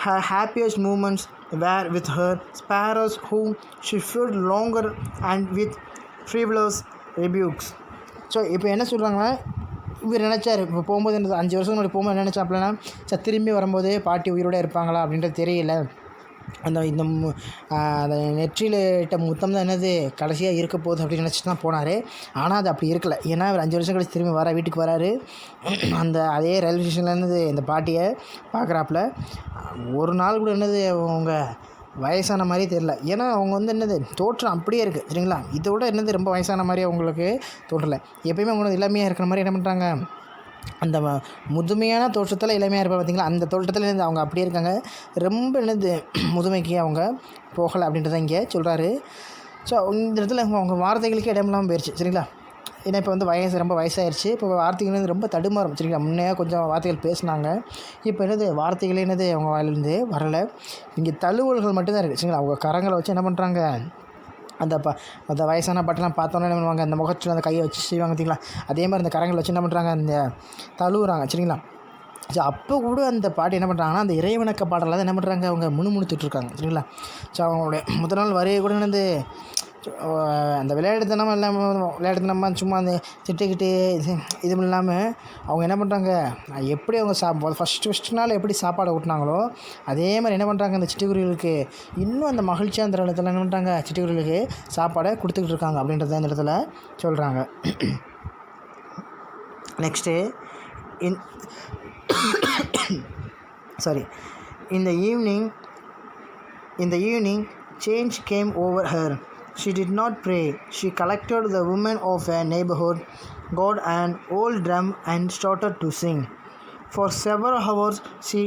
her happiest moments were with her sparrows, whom she fed longer and with frivolous rebukes. So இப்போ என்ன சொல்கிறாங்கன்னா, இவர் நினச்சார் இப்போ போகும்போது 5 வருஷம் முன்னாடி போகும்போது நினச்சாப்லன்னா, sir திரும்பி வரும்போது பாட்டி உயிரோடு இருப்பாங்களா அப்படின்றது தெரியல. அந்த நெற்றியில் இட்ட முத்தம் தான் என்னது கடைசியாக இருக்க போகுது அப்படின்னு நினச்சிட்டு தான் போனார். ஆனால் அது அப்படி இருக்கலை. ஏன்னா அவர் 5 வருஷம் கழிச்சு திரும்பி வீட்டுக்கு வராரு. அதே ரயில்வே ஸ்டேஷனில் என்னது இந்த பாட்டியை பார்க்குறாப்புல. ஒரு நாள் கூட என்னது அவங்க வயசான மாதிரி தெரில. ஏன்னா அவங்க வந்து என்னது தோற்றம் அப்படியே இருக்குது சரிங்களா. இதை விட என்னது ரொம்ப வயசான மாதிரி அவங்களுக்கு தோற்றலை. எப்பயுமே அவங்க இளமையாக இருக்கிற மாதிரி என்ன பண்ணுறாங்க, அந்த முதுமையான தோற்றத்தில் இளமையாக இருப்பாங்க பார்த்திங்களா, அந்த தோற்றத்தில் இருந்து அவங்க அப்படியே இருக்காங்க. ரொம்ப என்னது முதுமைக்கு அவங்க போகலை அப்படின்றத இங்கே சொல்கிறாரு. ஸோ இந்த இடத்துல அவங்க வார்த்தைகளுக்கு இடமில்லாமல் போயிடுச்சு சரிங்களா. ஏன்னா இப்போ வந்து ரொம்ப வயசாகிடுச்சு. இப்போ வார்த்தைகள் வந்து ரொம்ப தடுமாறும் சரிங்களா. முன்னே கொஞ்சம் வார்த்தைகள் பேசினாங்க, இப்போ என்னது வார்த்தைகளே என்னது அவங்க வாயிலிருந்து வரலை. இங்கே தழுவல்கள் மட்டும்தான் இருக்குது சரிங்களா. அவங்க கரங்களை வச்சு என்ன பண்ணுறாங்க, அந்த வயசான பாட்டெல்லாம் பார்த்தோன்னே என்ன பண்ணுவாங்க, அந்த முகத்தில் அந்த கையை வச்சு செய்வாங்க பார்த்திங்களா. அதே மாதிரி அந்த கரங்களை வச்சு என்ன பண்ணுறாங்க, அந்த தழுவுறாங்க சரிங்களா. ஸோ அப்போ கூட அந்த பாட்டு என்ன பண்ணுறாங்கன்னா, அந்த இறைவணக்க பாடலாக தான் என்ன பண்ணுறாங்க, அவங்க முணுமுணுத்துட்ருக்காங்க சரிங்களா. ஸோ அவங்களுடைய முதல் நாள் வரைய கூட வந்து அந்த விளையாட்டுத்தனமாக விளையாட்டுத்தனமாக சும்மா அந்த திட்டுக்கிட்டு இதுவும் இல்லாமல் அவங்க என்ன பண்ணுறாங்க, எப்படி அவங்க ஃபஸ்ட்டு நாள் எப்படி சாப்பாடை ஊட்டினாங்களோ அதே மாதிரி என்ன பண்ணுறாங்க, அந்த சிட்டுக்குருவிகளுக்கு இன்னும் அந்த மகிழ்ச்சியாக அந்த இடத்துல என்ன பண்ணுறாங்க, சிட்டுக்குருவிகளுக்கு சாப்பாடை கொடுத்துக்கிட்டு இருக்காங்க அப்படின்றத இந்த இடத்துல சொல்கிறாங்க. Next in the evening change came over her. She did not pray. She collected the women of a neighborhood, got an old drum and started to sing. For several hours she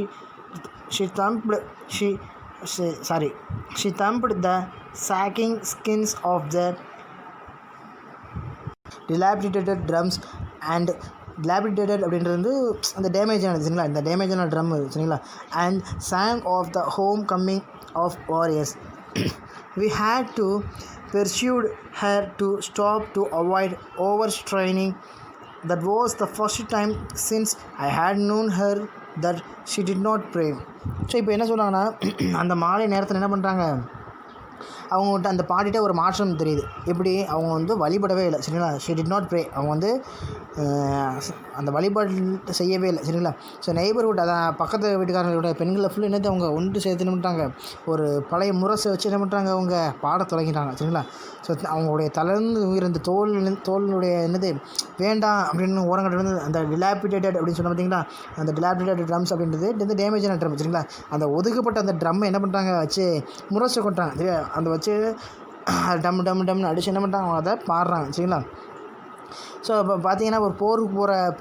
thumped the sagging skins of the dilapidated drums and dilapidated அப்படின்றது வந்து அந்த damage ஆனது சரிங்களா, இந்த டேமேஜான drum சரிங்களா. and sang of the homecoming of warriors. We had to persuade her to stop to avoid overstraining. That was the first time since I had known her that she did not pray. So இப்போ என்ன சொல்கிறாங்கன்னா, அந்த மாலை நேரத்தில் என்ன பண்ணுறாங்க, அவங்ககிட்ட அந்த பாட்டிகிட்ட ஒரு மாற்றம் தெரியுது. எப்படி அவங்க வந்து வழிபடவே இல்லை சரிங்களா. she did not pray. அவங்க வந்து அந்த வழிபாடு செய்யவே இல்லை சரிங்களா. ஸோ நெய்பர்ஹுட் அதான் பக்கத்து வீட்டுக்காரங்களோட பெண்களை ஃபுல்லு என்னது அவங்க ஒன்று சேர்த்து என்ன பண்ணுறாங்க, ஒரு பழைய முரசை வச்சு என்ன பண்ணுறாங்க, அவங்க பாட தொடங்கிட்டாங்க சரிங்களா. ஸோ அவங்களுடைய தளர்ந்து உயிர்ந்த தோலுடைய என்னது வேண்டாம் அப்படின்னு ஓரங்கட்டு வந்து அந்த டிலாபிடேட்டட் அப்படின்னு சொன்ன பார்த்தீங்களா, அந்த டிலாபிடேட்டட் ட்ரம்ஸ் அப்படின்றது இந்த டேமேஜான ட்ரம் சரிங்களா. அந்த ஒதுக்கப்பட்ட அந்த ட்ரம்மை என்ன பண்ணுறாங்க வச்சு முரசை கொட்டாங்க சரியா. அந்த வச்சு டம்னு அடிச்சு என்ன பண்ணுறாங்க, அதை பாடுறாங்க சரிங்களா. ஸோ இப்போ பார்த்தீங்கன்னா ஒரு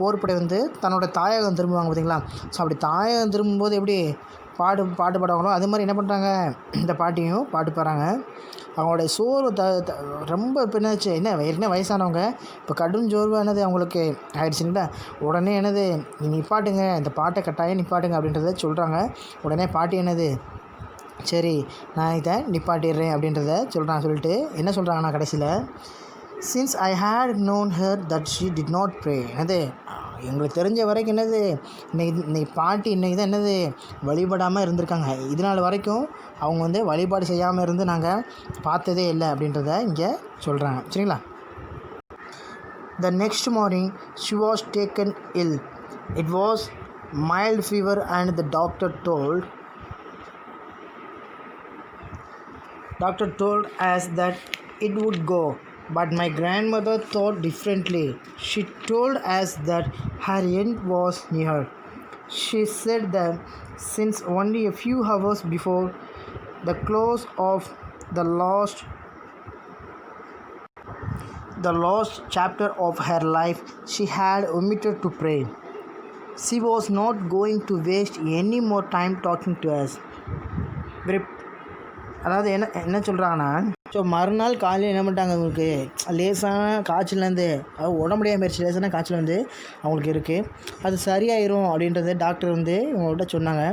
போர்ப்படை வந்து தன்னோட தாயகம் திரும்புவாங்க பார்த்தீங்களா. ஸோ அப்படி தாயகம் திரும்பும்போது எப்படி பாட்டு பாடுவாங்களோ அது மாதிரி என்ன பண்ணுறாங்க, இந்த பாட்டியும் பாட்டு பாடுறாங்க. அவங்களுடைய சோர்வு ரொம்ப இப்போ என்னாச்சு, ஏற்கனவே வயசானவங்க இப்போ கடும் சோர்வானது அவங்களுக்கு ஆயிடுச்சுங்களா. உடனே என்னது நிப்பாட்டுங்க, இந்த பாட்டை கட்டாயம் நிப்பாட்டுங்க அப்படின்றத சொல்கிறாங்க. உடனே பாட்டி என்னது, சரி நான் இதை நிப்பாட்டிடுறேன் அப்படின்றத சொல்லிட்டு என்ன சொல்கிறாங்கன்னா கடைசியில், since I had known her that she did not pray. என்னது எங்களுக்கு தெரிஞ்ச வரைக்கும் என்னது இன்னைக்கு பாட்டி இன்றைக்கி தான் என்னது வழிபடாமல் இருந்திருக்காங்க. இதனால் வரைக்கும் அவங்க வந்து வழிபாடு செய்யாமல் இருந்து நாங்கள் பார்த்ததே இல்லை அப்படின்றத இங்கே சொல்கிறாங்க சரிங்களா. The next morning she was taken ill. It was mild fever and the doctor told us that it would go. But my grandmother thought differently. She told us that her end was near. She said that since only a few hours before the close of the last chapter of her life, she had omitted to pray. She was not going to waste any more time talking to us. Very அதாவது என்ன சொல்கிறாங்கன்னா, so மறுநாள் காலையில் என்ன பண்ணிட்டாங்க, அவங்களுக்கு லேசான காய்ச்சல்லேருந்து உடம்பு முடியாமல் போயிடுச்சு. லேசான காய்ச்சல் வந்து அவங்களுக்கு இருக்குது. அது சரியாயிரும் அப்படின்றத டாக்டர் வந்து இவங்கள்ட்ட சொன்னாங்க.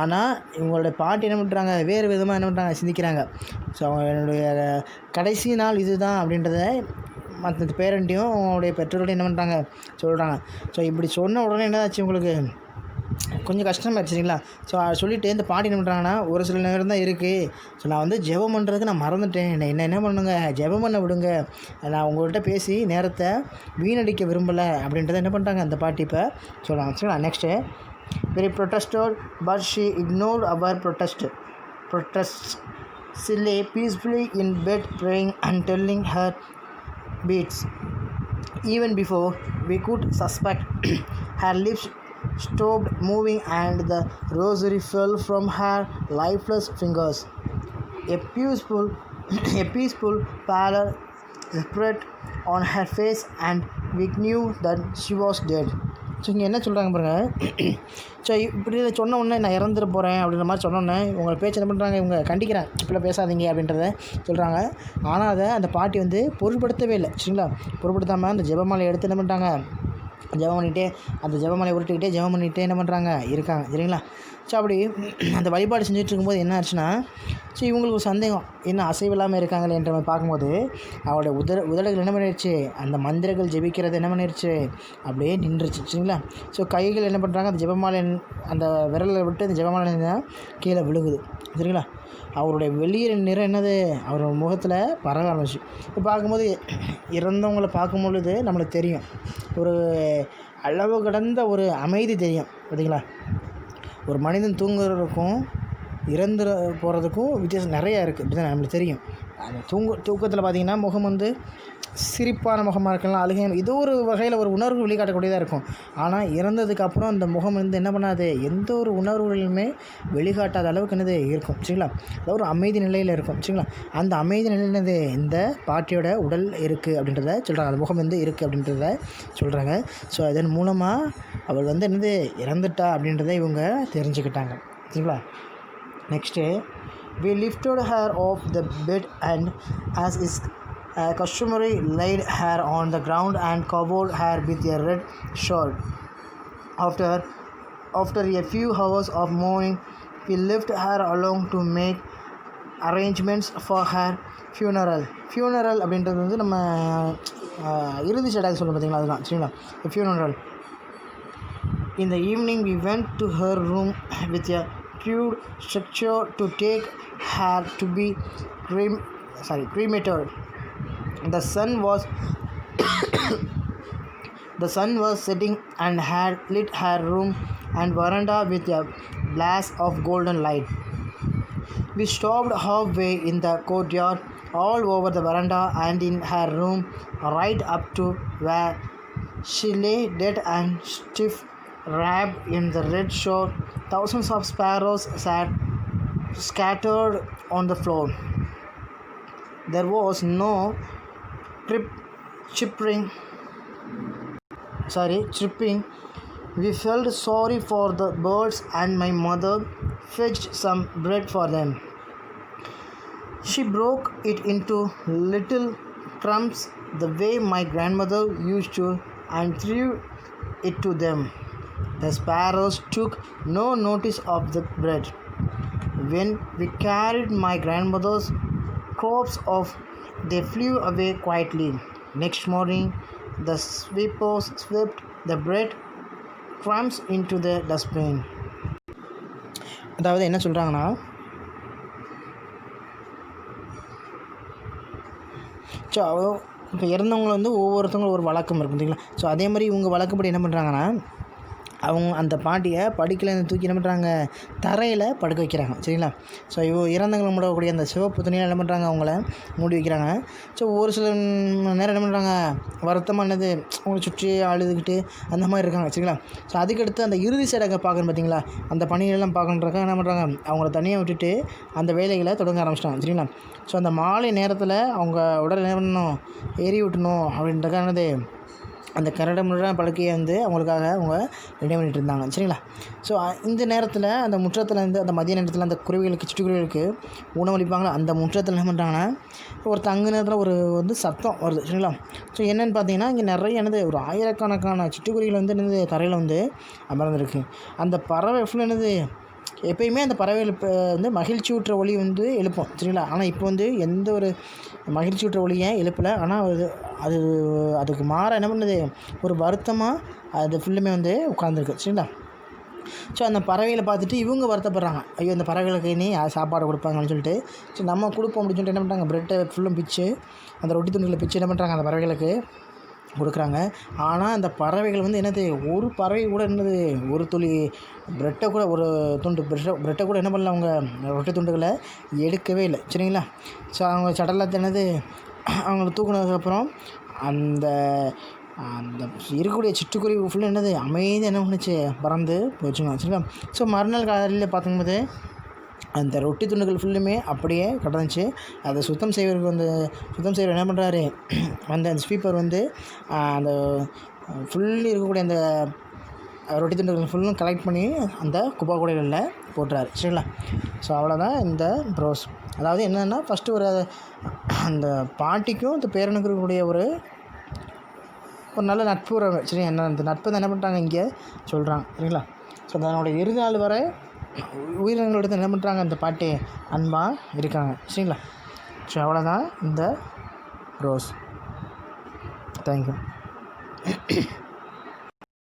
ஆனால் இவங்களோட பாட்டி என்ன பண்ணுறாங்க, வேறு விதமாக என்ன பண்ணுறாங்க, சிந்திக்கிறாங்க. ஸோ அவங்க என்னுடைய கடைசி நாள் இது தான் அப்படின்றத மற்ற பேரண்ட்டையும் அவங்களுடைய பெற்றோர்களையும் என்ன பண்ணுறாங்க, சொல்கிறாங்க. ஸோ இப்படி சொன்ன உடனே என்ன ஆச்சு, உங்களுக்கு கொஞ்சம் கஷ்டமாகிடுச்சு சரிங்களா. ஸோ சொல்லிவிட்டு இந்த பாட்டி என்ன பண்ணுறாங்கன்னா, ஒரு சில நேரம் தான் இருக்குது. ஸோ நான் வந்து ஜெபம் பண்ணுறதுக்கு நான் மறந்துட்டேன். என்ன பண்ணுங்க, ஜெபம் பண்ண விடுங்க. நான் உங்கள்கிட்ட பேசி நேரத்தை வீணடிக்க விரும்பலை அப்படின்றத என்ன பண்ணுறாங்க அந்த பாட்டி இப்போ சொல்கிறாங்க சரிங்களா. Next, very protested, but she ignored our protests. She lay peacefully in bed praying and telling her beads. Even before we could suspect, her lips stopped moving and the rosary fell from her lifeless fingers. A peaceful pallor spread on her face and we knew that she was dead. So இங்கே என்ன சொல்கிறாங்க பாருங்கள். So இப்படி சொன்ன உடனே நான் இறந்துட போகிறேன் அப்படின்ற மாதிரி சொன்னோன்னே உங்களை பேச்சு என்ன பண்ணுறாங்க, இவங்க கண்டிக்கிறேன், இப்படிலாம் பேசாதீங்க அப்படின்றத சொல்கிறாங்க. ஆனால் அதை அந்த பாட்டி வந்து பொருட்படுத்தவே இல்லை சரிங்களா. பொருட்படுத்தாமல் அந்த ஜெபமாலையை எடுத்து என்ன பண்ணுறாங்க, ஜெபம் பண்ணிகிட்டே அந்த ஜெபமாலையை உருட்டிக்கிட்டே ஜெபம் பண்ணிகிட்டே என்ன பண்ணுறாங்க இருக்காங்க சரிங்களா. ஸோ அப்படி அந்த வழிபாடு செஞ்சுட்டு இருக்கும்போது என்ன ஆச்சுன்னா, ஸோ இவங்களுக்கு ஒரு சந்தேகம், என்ன அசைவில்லாமல் இருக்காங்களே என்ற மாதிரி பார்க்கும்போது அவருடைய உதடுகள் என்ன பண்ணிடுச்சு, அந்த மந்திரங்கள் ஜெபிக்கிறது என்ன பண்ணிடுச்சு, அப்படியே நின்றுச்சு சரிங்களா. ஸோ கைகள் என்ன பண்ணுறாங்க, அந்த ஜெபமாலை அந்த விரலை விட்டு அந்த ஜெபமாலை கீழே விழுகுது சரிங்களா. அவருடைய வெளியே நிறம் என்னது, அவரோட முகத்தில் பரவ ஆரம்பிச்சு. இப்போ பார்க்கும்போது இறந்தவங்களை பார்க்கும் பொழுது நம்மளுக்கு தெரியும், ஒரு அளவு கடந்த ஒரு அமைதி தெரியும் பார்த்தீங்களா. ஒரு மனிதன் தூங்குறதுக்கும் இறந்து போகிறதுக்கும் வித்தியாசம் நிறையா இருக்குது அப்படி தான் நம்மளுக்கு தெரியும். அந்த தூக்கத்தில் பார்த்திங்கன்னா முகம் வந்து சிரிப்பான முகமாக இருக்கலாம், அழுகை, இது ஒரு வகையில் ஒரு உணர்வு வெளிக்காட்டக்கூடியதாக இருக்கும். ஆனால் இறந்ததுக்கப்புறம் அந்த முகம் வந்து என்ன பண்ணாது, எந்த ஒரு உணர்வுகளுமே வெளிக்காட்டாத அளவுக்கு என்னது இருக்கும் சரிங்களா. அதாவது ஒரு அமைதி நிலையில் இருக்கும் சரிங்களா. அந்த அமைதி நிலையினது இந்த பாட்டியோட உடல் இருக்குது அப்படின்றத சொல்கிறாங்க, அந்த முகம் வந்து இருக்குது அப்படின்றத சொல்கிறாங்க. ஸோ இதன் மூலமாக அவள் வந்து என்னது இறந்துட்டா அப்படின்றத இவங்க தெரிஞ்சுக்கிட்டாங்க சரிங்களா. Next, we lifted her off the bed and as is customary laid her on the ground and covered her with a red shawl. After a few hours of mourning, we left her along to make arrangements for her funeral. அப்படின்றது வந்து நம்ம இறுதி சடங்கு சொல்லுவோம் பார்த்தீங்களா, அதுதான் சரிங்களா. funeral. In the evening we went to her room with a crude structure to take her to be cremated. The sun was setting and had lit her room and veranda with a blast of golden light. We stopped halfway in the courtyard, all over the veranda and in her room, right up to where she lay dead and stiff, wrapped in the red shawl. Thousands of sparrows sat scattered on the floor. There was no chirping. We felt sorry for the birds and my mother fetched some bread for them. She broke it into little crumbs the way my grandmother used to and threw it to them. The sparrows took no notice of the bread. When we carried my grandmother's corpse off, they flew away quietly. Next morning, the sweepers swept the bread crumbs into the dustbin. அதாவது என்ன சொல்கிறாங்கன்னா, so இப்போ இறந்தவங்களை வந்து ஒவ்வொருத்தவங்களும் ஒரு வழக்கம் இருக்கும் பார்த்தீங்களா. ஸோ அதே மாதிரி இவங்க வழக்கப்படி என்ன பண்ணுறாங்கன்னா, அவங்க அந்த பாட்டியை படுக்கையிலேருந்து தூக்கி என்ன பண்ணுறாங்க, தரையில் படுக்க வைக்கிறாங்க. சரிங்களா? ஸோ இறந்தவங்களை மூடக்கூடிய அந்த சிவப்பு துணியாக என்ன பண்ணுறாங்க, அவங்கள மூடி வைக்கிறாங்க. ஸோ ஒரு சில நேரம் என்ன பண்ணுறாங்க, வருத்தமாக என்னது அவங்கள சுற்றி அழுதுகிட்டு அந்த மாதிரி இருக்காங்க. சரிங்களா? ஸோ அதுக்கடுத்து அந்த இறுதி சடங்கை பார்க்கணும் பார்த்தீங்களா, அந்த பணிகளெல்லாம் பார்க்கணுன்றக்காக என்ன பண்ணுறாங்க, அவங்கள தனியாக விட்டுட்டு அந்த வேலைகளை தொடங்க ஆரம்பிச்சிட்டாங்க. சரிங்களா? ஸோ அந்த மாலை நேரத்தில் அவங்க உடல் என்ன பண்ணணும், எரி விட்டணும் அப்படின்றக்காக என்னது, அந்த கரடுமுரடான படுக்கையை வந்து அவங்களுக்காக அவங்க ரெடி பண்ணிகிட்டு இருந்தாங்க. சரிங்களா? ஸோ இந்த நேரத்தில் அந்த முற்றத்துலேருந்து அந்த மதிய நேரத்தில் அந்த குருவிகளுக்கு சிட்டுக்குருவிகளுக்கு உணவளிப்பாங்களா, அந்த முற்றத்தில் என்ன பண்ணுறாங்கன்னா ஒரு தங்கு நேரத்தில் ஒரு வந்து சத்தம் வருது. சரிங்களா? ஸோ என்னென்னு பார்த்தீங்கன்னா, இங்கே நிறைய என்னது ஒரு ஆயிரக்கணக்கான சிட்டுக்குருவிகள் வந்து என்னது தரையில் வந்து அமர்ந்துருக்கு. அந்த பறவை ஃபுல்லாக என்னது, எப்பயுமே அந்த பறவைகள் இப்போ வந்து மகிழ்ச்சியூட்டுற ஒலி வந்து எழுப்போம். சரிங்களா? ஆனால் இப்போ வந்து எந்த ஒரு மகிழ்ச்சியூட்டுற ஒலியை எழுப்பலை. ஆனால் அது அதுக்கு மாற என்ன பண்ணுது, ஒரு வருத்தமாக அது ஃபுல்லுமே வந்து உட்காந்துருக்கு. சரிங்களா? ஸோ அந்த பறவைகளை பார்த்துட்டு இவங்க வருத்தப்படுறாங்க, ஐயோ இந்த பறவைகளுக்கு இனி சாப்பாடு கொடுப்பாங்கன்னு சொல்லிட்டு. ஸோ நம்ம கொடுப்போம் அப்படின்னு சொல்லிட்டு என்ன பண்ணுறாங்க, ப்ரெட்டை ஃபுல்லும் பிச்சு, அந்த ரொட்டி துண்டுகளை பிச்சு என்ன பண்ணுறாங்க, அந்த பறவைகளுக்கு கொடுக்குறாங்க. ஆனால் அந்த பறவைகள் வந்து என்னது, ஒரு பறவை கூட என்னது, ஒரு துளி ப்ரெட்டை கூட, ஒரு துண்டு ப்ரெட்டை கூட என்ன பண்ணல, அவங்க ரொட்டி துண்டுகளை எடுக்கவே இல்லை. சரிங்களா? ஸோ அவங்க சடலத்தை என்னது, அவங்கள தூக்குனதுக்கப்புறம் அந்த அந்த இருக்கக்கூடிய சிட்டுக்குருவி ஃபுல்லாக என்னது அமைதியாக என்ன பண்ணுச்சு, பறந்து போச்சுங்க. சரிங்களா? ஸோ மறுநாள் காலையில் பார்க்கும்போது அந்த ரொட்டி துண்டுகள் ஃபுல்லுமே அப்படியே கிடந்துச்சு. அதை சுத்தம் செய்கிறவர் என்ன பண்ணுறாரு, அந்த ஸ்வீப்பர் வந்து அந்த ஃபுல்லி இருக்கக்கூடிய அந்த ரொட்டி துண்டுகள் ஃபுல்லும் கலெக்ட் பண்ணி அந்த குப்பை கூடைகளில் போட்டுறாரு. சரிங்களா? ஸோ அவ்வளோதான் இந்த ப்ரோஸ். அதாவது என்னென்னா, ஃபஸ்ட்டு ஒரு அந்த பாட்டிக்கும் அந்த பேரனுக்கும் இருக்கக்கூடிய ஒரு நல்ல நட்பு உறவு. சரி, அந்த நட்பை தான் என்ன பண்ணுறாங்க இங்கே சொல்கிறாங்க. சரிங்களா? ஸோ அதனுடைய இறுதி நாள் வரை உயிரினங்களோட என்ன பண்ணுறாங்க, அந்த பாட்டி அன்பாக இருக்காங்க. சரிங்களா? ஸோ அவ்வளோதான் இந்த ரோஸ். தேங்க்யூ.